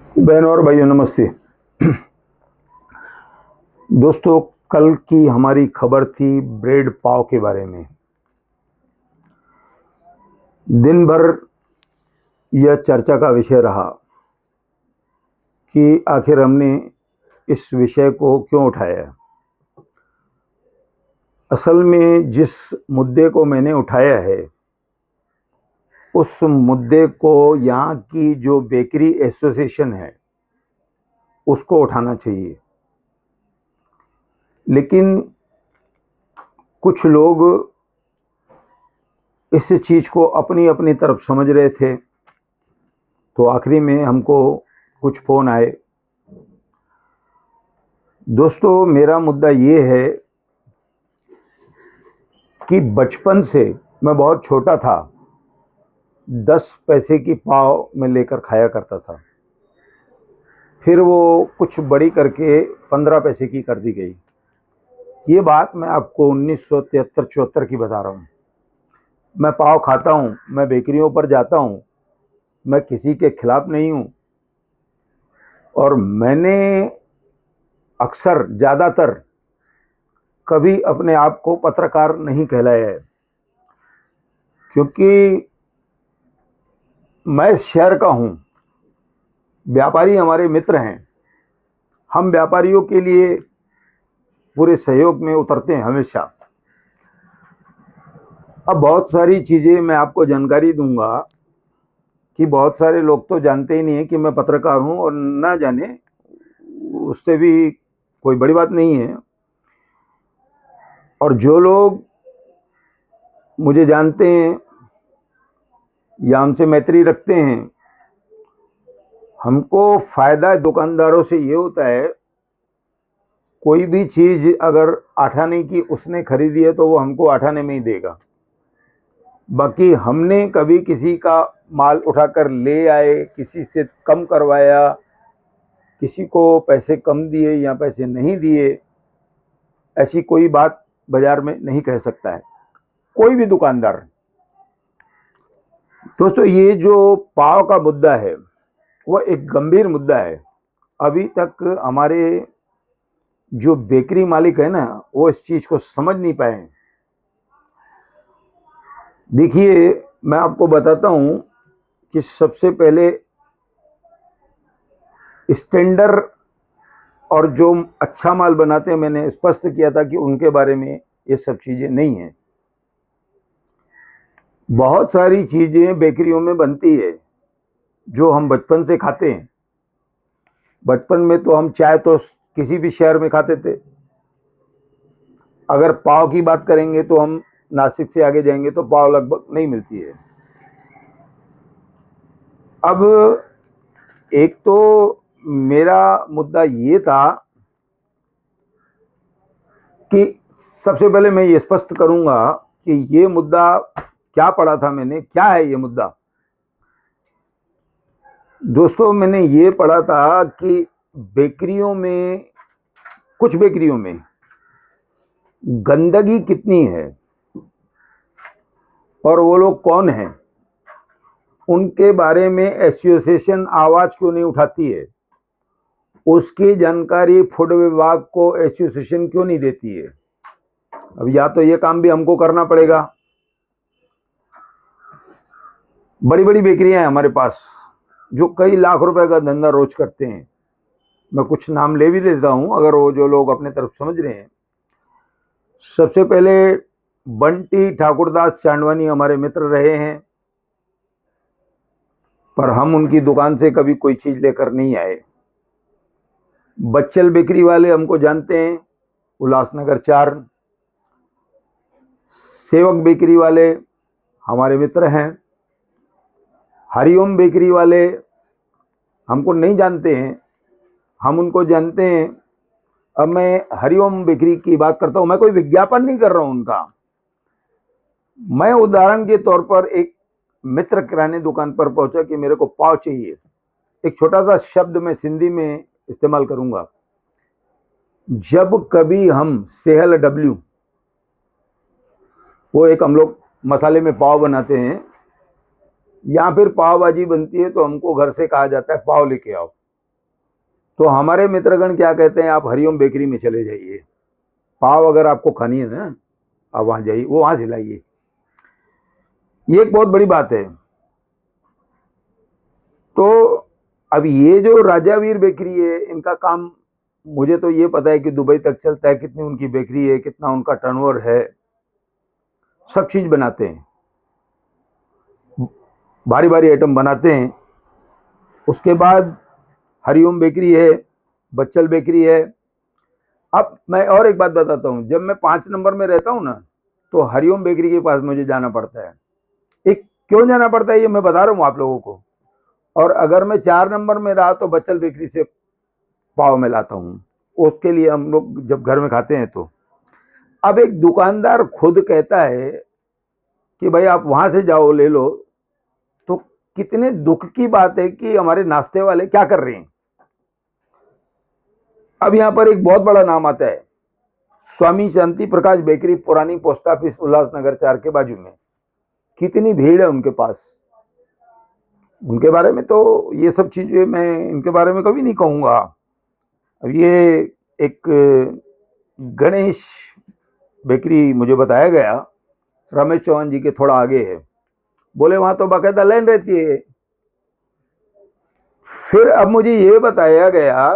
बहनों और भाइयों नमस्ते। दोस्तों, कल की हमारी खबर थी ब्रेड पाव के बारे में। दिन भर यह चर्चा का विषय रहा कि आखिर हमने इस विषय को क्यों उठाया। असल में जिस मुद्दे को मैंने उठाया है उस मुद्दे को यहाँ की जो बेकरी एसोसिएशन है उसको उठाना चाहिए, लेकिन कुछ लोग इस चीज़ को अपनी अपनी तरफ समझ रहे थे। तो आखिरी में हमको कुछ फ़ोन आए। दोस्तों, मेरा मुद्दा ये है कि बचपन से मैं बहुत छोटा था, 10 पैसे की पाव मैं लेकर खाया करता था। फिर वो कुछ बड़ी करके 15 पैसे की कर दी गई। ये बात मैं आपको 1973-74 की बता रहा हूँ। मैं पाव खाता हूँ, मैं बेकरियों पर जाता हूँ, मैं किसी के खिलाफ नहीं हूँ। और मैंने अक्सर ज़्यादातर कभी अपने आप को पत्रकार नहीं कहलाया है, क्योंकि मैं इस शहर का हूँ। व्यापारी हमारे मित्र हैं, हम व्यापारियों के लिए पूरे सहयोग में उतरते हैं हमेशा। अब बहुत सारी चीज़ें मैं आपको जानकारी दूंगा कि बहुत सारे लोग तो जानते ही नहीं हैं कि मैं पत्रकार हूँ, और ना जाने उससे भी कोई बड़ी बात नहीं है। और जो लोग मुझे जानते हैं या हमसे मैत्री रखते हैं, हमको फ़ायदा दुकानदारों से ये होता है, कोई भी चीज़ अगर 8 आने की उसने खरीदी है तो वो हमको 8 आने में ही देगा। बाकी हमने कभी किसी का माल उठाकर ले आए, किसी से कम करवाया, किसी को पैसे कम दिए या पैसे नहीं दिए, ऐसी कोई बात बाजार में नहीं कह सकता है कोई भी दुकानदार। दोस्तों, ये जो पाव का मुद्दा है वो एक गंभीर मुद्दा है। अभी तक हमारे जो बेकरी मालिक है ना, वो इस चीज़ को समझ नहीं पाए। देखिए, मैं आपको बताता हूँ कि सबसे पहले स्टैंडर्ड और जो अच्छा माल बनाते हैं, मैंने स्पष्ट किया था कि उनके बारे में ये सब चीज़ें नहीं हैं। बहुत सारी चीज़ें बेकरियों में बनती है जो हम बचपन से खाते हैं। बचपन में तो हम चाय तो किसी भी शहर में खाते थे। अगर पाव की बात करेंगे तो हम नासिक से आगे जाएंगे तो पाव लगभग नहीं मिलती है। अब एक तो मेरा मुद्दा ये था कि सबसे पहले मैं ये स्पष्ट करूंगा कि ये मुद्दा क्या पढ़ा था मैंने, क्या है ये मुद्दा। दोस्तों, मैंने ये पढ़ा था कि बेकरियों में, कुछ बेकरियों में गंदगी कितनी है और वो लोग कौन हैं, उनके बारे में एसोसिएशन आवाज क्यों नहीं उठाती है, उसकी जानकारी फूड विभाग को एसोसिएशन क्यों नहीं देती है। अब या तो ये काम भी हमको करना पड़ेगा। बड़ी बड़ी बेकरियां हैं हमारे पास जो कई लाख रुपए का धंधा रोज करते हैं। मैं कुछ नाम ले भी देता हूं अगर वो जो लोग अपने तरफ समझ रहे हैं। सबसे पहले बंटी ठाकुरदास चांदवानी हमारे मित्र रहे हैं, पर हम उनकी दुकान से कभी कोई चीज लेकर नहीं आए। बच्चल बेकरी वाले हमको जानते हैं, उल्लासनगर 4। सेवक बेकरी वाले हमारे मित्र हैं। हरिओम बेकरी वाले हमको नहीं जानते हैं, हम उनको जानते हैं। अब मैं हरिओम बेकरी की बात करता हूं, मैं कोई विज्ञापन नहीं कर रहा हूं उनका। मैं उदाहरण के तौर पर एक मित्र किराने दुकान पर पहुंचा कि मेरे को पाव चाहिए। एक छोटा सा शब्द मैं सिंधी में इस्तेमाल करूंगा। जब कभी हम सेहल डब्ल्यू, वो एक हम लोग मसाले में पाव बनाते हैं, या फिर पाव भाजी बनती है तो हमको घर से कहा जाता है पाव लेके आओ। तो हमारे मित्रगण क्या कहते हैं, आप हरिओम बेकरी में चले जाइए, पाव अगर आपको खानी है ना, आप वहाँ जाइए, वो वहाँ से लाइए। ये एक बहुत बड़ी बात है। तो अब ये जो राजावीर बेकरी है, इनका काम मुझे तो ये पता है कि दुबई तक चलता है, कितनी उनकी बेकरी है, कितना उनका टर्नओवर है, सब चीज बनाते हैं, भारी भारी आइटम बनाते हैं। उसके बाद हरिओम बेकरी है, बच्चल बेकरी है। अब मैं और एक बात बताता हूँ, जब मैं 5 नंबर में रहता हूँ ना, तो हरिओम बेकरी के पास मुझे जाना पड़ता है। एक क्यों जाना पड़ता है ये मैं बता रहा हूँ आप लोगों को। और अगर मैं 4 नंबर में रहा तो बच्चल बेकरी से पाव में लाता हूँ, उसके लिए हम लोग जब घर में खाते हैं तो। अब एक दुकानदार खुद कहता है कि भाई आप वहां से जाओ ले लो, तो कितने दुख की बात है कि हमारे नाश्ते वाले क्या कर रहे हैं। अब यहां पर एक बहुत बड़ा नाम आता है, स्वामी शांति प्रकाश बेकरी, पुरानी पोस्ट ऑफिस, उल्लासनगर 4 के बाजू में। कितनी भीड़ है उनके पास। उनके बारे में तो ये सब चीजें मैं इनके बारे में कभी नहीं कहूंगा। अब ये एक गणेश बेकरी मुझे बताया गया, रमेश चौहान जी के थोड़ा आगे है, बोले वहां तो बाकायदा लाइन रहती है। फिर अब मुझे ये बताया गया,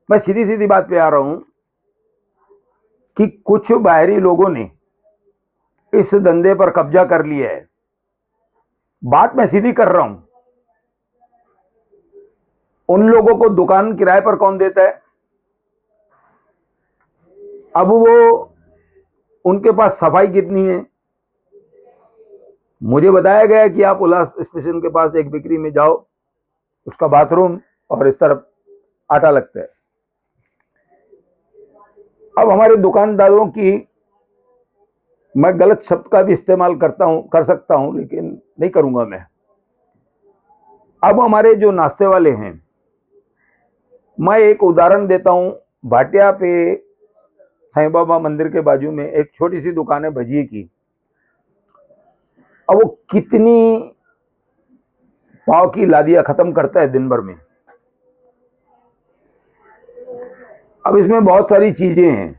मैं सीधी सीधी बात पे आ रहा हूं, कि कुछ बाहरी लोगों ने इस धंधे पर कब्जा कर लिया है। बात मैं सीधी कर रहा हूं, उन लोगों को दुकान किराए पर कौन देता है। अब वो उनके पास सफाई कितनी है। मुझे बताया गया कि आप उल्लास स्टेशन के पास एक बेकरी में जाओ, उसका बाथरूम और इस तरफ आटा लगता है। अब हमारे दुकानदारों की, मैं गलत शब्द का भी इस्तेमाल कर सकता हूं, लेकिन नहीं करूंगा मैं। अब हमारे जो नाश्ते वाले हैं, मैं एक उदाहरण देता हूं, भाटिया पे साईं बाबा मंदिर के बाजू में एक छोटी सी दुकान है भजिए की। अब वो कितनी पाव की लादियां खत्म करता है दिन भर में। अब इसमें बहुत सारी चीजें हैं।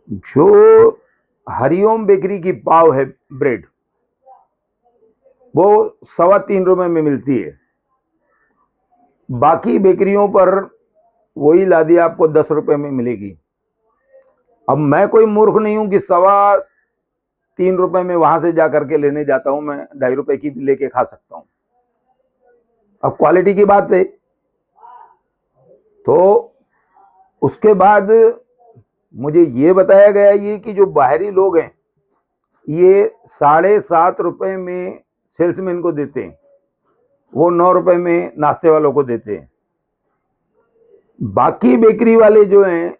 जो हरिओम बेकरी की पाव है ब्रेड, वो 3.25 रुपए में मिलती है। बाकी बेकरियों पर वही लादी आपको 10 रुपए में मिलेगी। अब मैं कोई मूर्ख नहीं हूं कि 3.25 रुपए में वहां से जाकर के लेने जाता हूं, मैं 2.5 रुपए की भी लेके खा सकता हूं। अब क्वालिटी की बात है। तो उसके बाद मुझे ये बताया गया ये कि जो बाहरी लोग हैं, ये 7.5 रुपए में सेल्समैन को देते हैं, वो 9 रुपए में नाश्ते वालों को देते हैं। बाकी बेकरी वाले जो हैं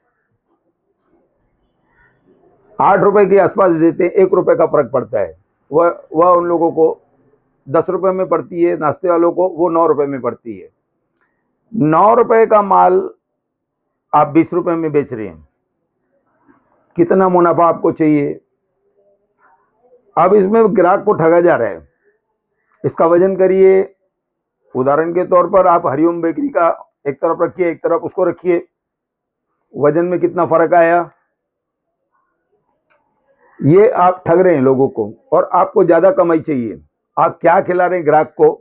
8 रुपए के आसपास देते हैं, 1 रुपए का फर्क पड़ता है। वह उन लोगों को 10 रुपए में पड़ती है, नाश्ते वालों को वो 9 रुपए में पड़ती है। 9 रुपए का माल आप 20 रुपए में बेच रहे हैं, कितना मुनाफा आपको चाहिए। अब इसमें ग्राहक को ठगा जा रहा है। इसका वजन करिए। उदाहरण के तौर पर आप हरिओम बेकरी का एक तरफ रखिए, एक तरफ उसको रखिए, वजन में कितना फर्क आया। ये आप ठग रहे हैं लोगों को, और आपको ज्यादा कमाई चाहिए। आप क्या खिला रहे हैं ग्राहक को।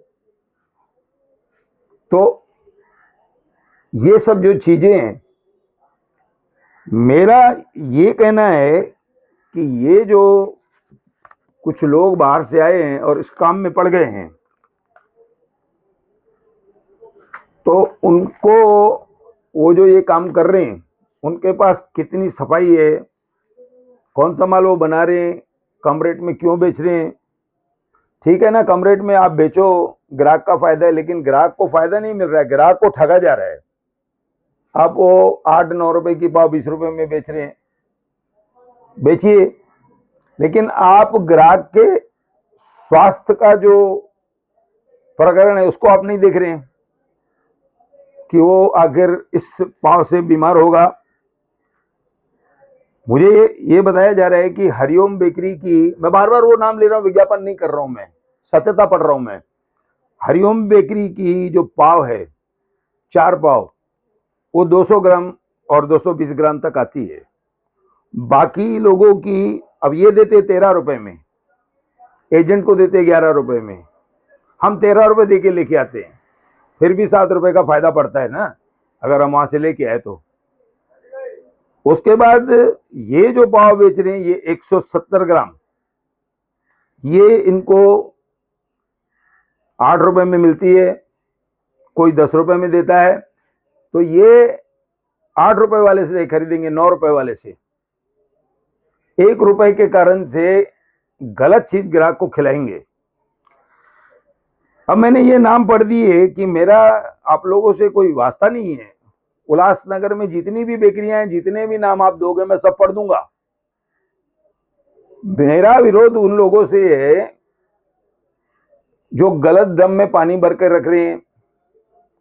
तो ये सब जो चीजें हैं, मेरा ये कहना है कि ये जो कुछ लोग बाहर से आए हैं और इस काम में पड़ गए हैं, तो उनको, वो जो ये काम कर रहे हैं, उनके पास कितनी सफाई है, कौन सा माल वो बना रहे हैं, कम रेट में क्यों बेच रहे हैं। ठीक है ना, कम रेट में आप बेचो, ग्राहक का फायदा है, लेकिन ग्राहक को फायदा नहीं मिल रहा है, ग्राहक को ठगा जा रहा है। आप वो 8-9 रुपए की पाव 20 रुपए में बेच रहे हैं, बेचिए, लेकिन आप ग्राहक के स्वास्थ्य का जो प्रकरण है उसको आप नहीं देख रहे हैं कि वो आखिर इस पाव से बीमार होगा। मुझे ये बताया जा रहा है कि हरिओम बेकरी की, मैं बार बार वो नाम ले रहा हूं, विज्ञापन नहीं कर रहा हूं, मैं सत्यता पढ़ रहा हूं। मैं हरिओम बेकरी की जो पाव है 4 पाव वो 200 ग्राम और 220 ग्राम तक आती है। बाकी लोगों की अब ये देते 13 रुपए में, एजेंट को देते 11 रुपए में, हम 13 रुपए दे के लेके आते हैं, फिर भी 7 रुपए का फायदा पड़ता है ना अगर हम वहां से लेके आए तो। उसके बाद ये जो पाव बेच रहे हैं ये 170 ग्राम, ये इनको 8 रुपए में मिलती है, कोई 10 रुपए में देता है, तो ये 8 रुपए वाले से खरीदेंगे 9 रुपए वाले से। 1 रुपए के कारण से गलत चीज ग्राहक को खिलाएंगे। अब मैंने ये नाम पढ़ दिए कि मेरा आप लोगों से कोई वास्ता नहीं है। उल्लासनगर में जितनी भी बेकरियां हैं, जितने भी नाम आप दोगे मैं सब पढ़ दूंगा। मेरा विरोध उन लोगों से है जो गलत ड्रम में पानी भर कर रख रहे हैं,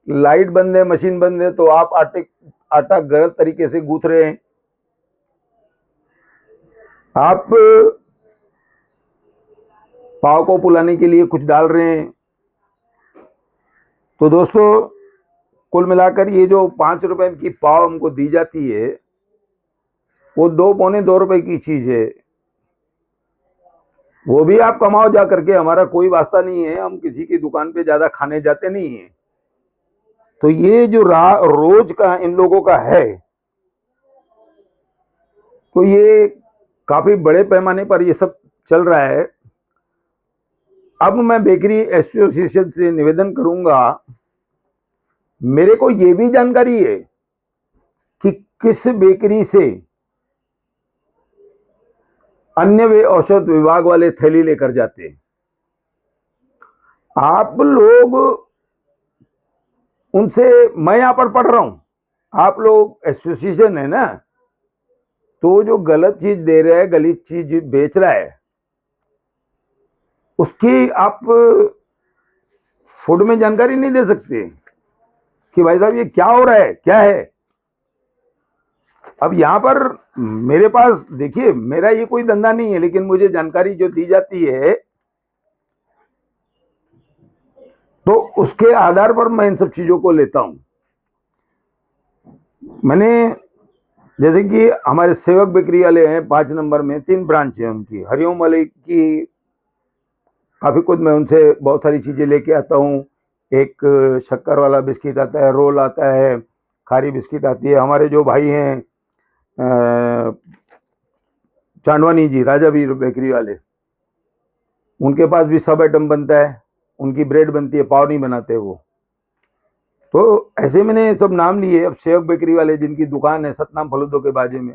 लाइट बंद है, मशीन बंद है, तो आप आटा गलत तरीके से गूंथ रहे हैं। आप पाव को फुलाने के लिए कुछ डाल रहे हैं। तो दोस्तों कुल मिलाकर ये जो 5 रुपए की पाव हमको दी जाती है वो 2 पौने 2 रुपए की चीज है। वो भी आप कमाओ जा करके, हमारा कोई वास्ता नहीं है, हम किसी की दुकान पे ज्यादा खाने जाते नहीं है। तो ये जो रोज का इन लोगों का है, तो ये काफी बड़े पैमाने पर ये सब चल रहा है। अब मैं बेकरी एसोसिएशन से निवेदन करूंगा, मेरे को ये भी जानकारी है कि किस बेकरी से अन्य वे औषध विभाग वाले थैली लेकर जाते हैं। आप लोग उनसे, मैं यहां पर पढ़ रहा हूं, आप लोग एसोसिएशन है ना, तो जो गलत चीज दे रहा है, गलत चीज बेच रहा है, उसकी आप फूड में जानकारी नहीं दे सकते कि भाई साहब ये क्या हो रहा है, क्या है। अब यहां पर मेरे पास देखिए, मेरा ये कोई धंधा नहीं है, लेकिन मुझे जानकारी जो दी जाती है तो उसके आधार पर मैं इन सब चीजों को लेता हूं। मैंने, जैसे कि हमारे सेवक बेकरी वाले हैं 5 नंबर में, 3 ब्रांच है उनकी, हरिओम वाले की काफी कुछ मैं उनसे बहुत सारी चीजें लेके आता हूँ। एक शक्कर वाला बिस्किट आता है, रोल आता है, खारी बिस्किट आती है। हमारे जो भाई हैं चांदवानी जी, राजा वीर बेकरी वाले, उनके पास भी सब आइटम बनता है, उनकी ब्रेड बनती है, पाव नहीं बनाते वो। तो ऐसे मैंने सब नाम लिए। अब सेवक बेकरी वाले जिनकी दुकान है सतनाम फलूदों के बाजू में,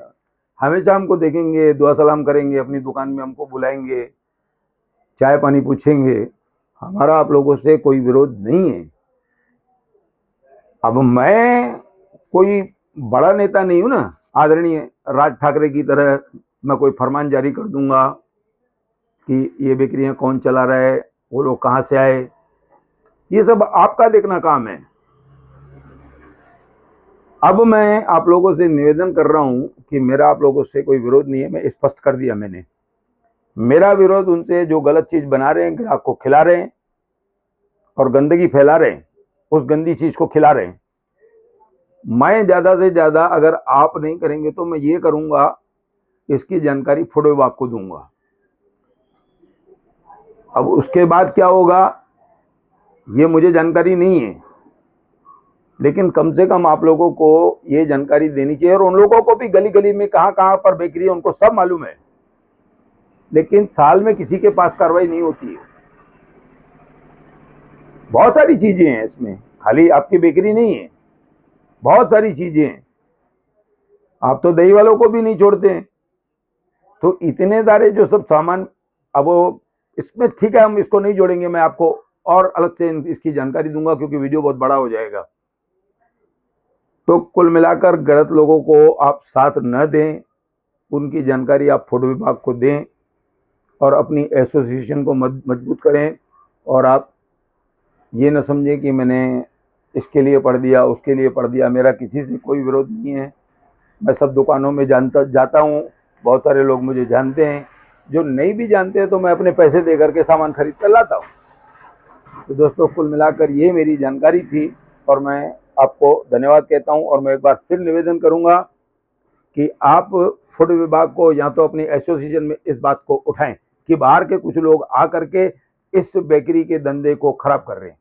हमेशा हमको देखेंगे, दुआ सलाम करेंगे, अपनी दुकान में हमको बुलाएंगे, चाय पानी पूछेंगे। हमारा आप लोगों से कोई विरोध नहीं है। अब मैं कोई बड़ा नेता नहीं हूं ना, आदरणीय राज ठाकरे की तरह मैं कोई फरमान जारी कर दूंगा कि ये बेकरियां कौन चला रहा है, वो लोग कहां से आए। ये सब आपका देखना काम है। अब मैं आप लोगों से निवेदन कर रहा हूं कि मेरा आप लोगों से कोई विरोध नहीं है, मैं स्पष्ट कर दिया मैंने। मेरा विरोध उनसे जो गलत चीज बना रहे हैं, ग्राहक को खिला रहे हैं और गंदगी फैला रहे हैं, उस गंदी चीज को खिला रहे हैं। मैं ज्यादा से ज्यादा, अगर आप नहीं करेंगे तो मैं ये करूंगा, इसकी जानकारी फूड विभाग को दूंगा। अब उसके बाद क्या होगा ये मुझे जानकारी नहीं है, लेकिन कम से कम आप लोगों को ये जानकारी देनी चाहिए। और उन लोगों को भी गली गली में कहां कहां पर बेकरी है उनको सब मालूम है, लेकिन साल में किसी के पास कार्रवाई नहीं होती है। बहुत सारी चीजें हैं इसमें, खाली आपकी बेकरी नहीं है, बहुत सारी चीजें हैं। आप तो दही वालों को भी नहीं छोड़ते हैं। तो इतने सारे जो सब सामान, अब वो इसमें ठीक है, हम इसको नहीं जोड़ेंगे, मैं आपको और अलग से इसकी जानकारी दूंगा क्योंकि वीडियो बहुत बड़ा हो जाएगा। तो कुल मिलाकर गलत लोगों को आप साथ न दें, उनकी जानकारी आप फूड विभाग को दें और अपनी एसोसिएशन को मजबूत करें। और आप ये न समझें कि मैंने इसके लिए पढ़ दिया, उसके लिए पढ़ दिया। मेरा किसी से कोई विरोध नहीं है। मैं सब दुकानों में जाता हूँ, बहुत सारे लोग मुझे जानते हैं। जो नहीं भी जानते हैं तो मैं अपने पैसे दे करके सामान खरीद कर लाता हूँ। तो दोस्तों कुल मिलाकर ये मेरी जानकारी थी और मैं आपको धन्यवाद कहता हूं और मैं एक बार फिर निवेदन करूंगा कि आप फूड विभाग को या तो अपनी एसोसिएशन में इस बात को उठाएं कि बाहर के कुछ लोग आकर के इस बेकरी के धंधे को खराब कर रहे हैं।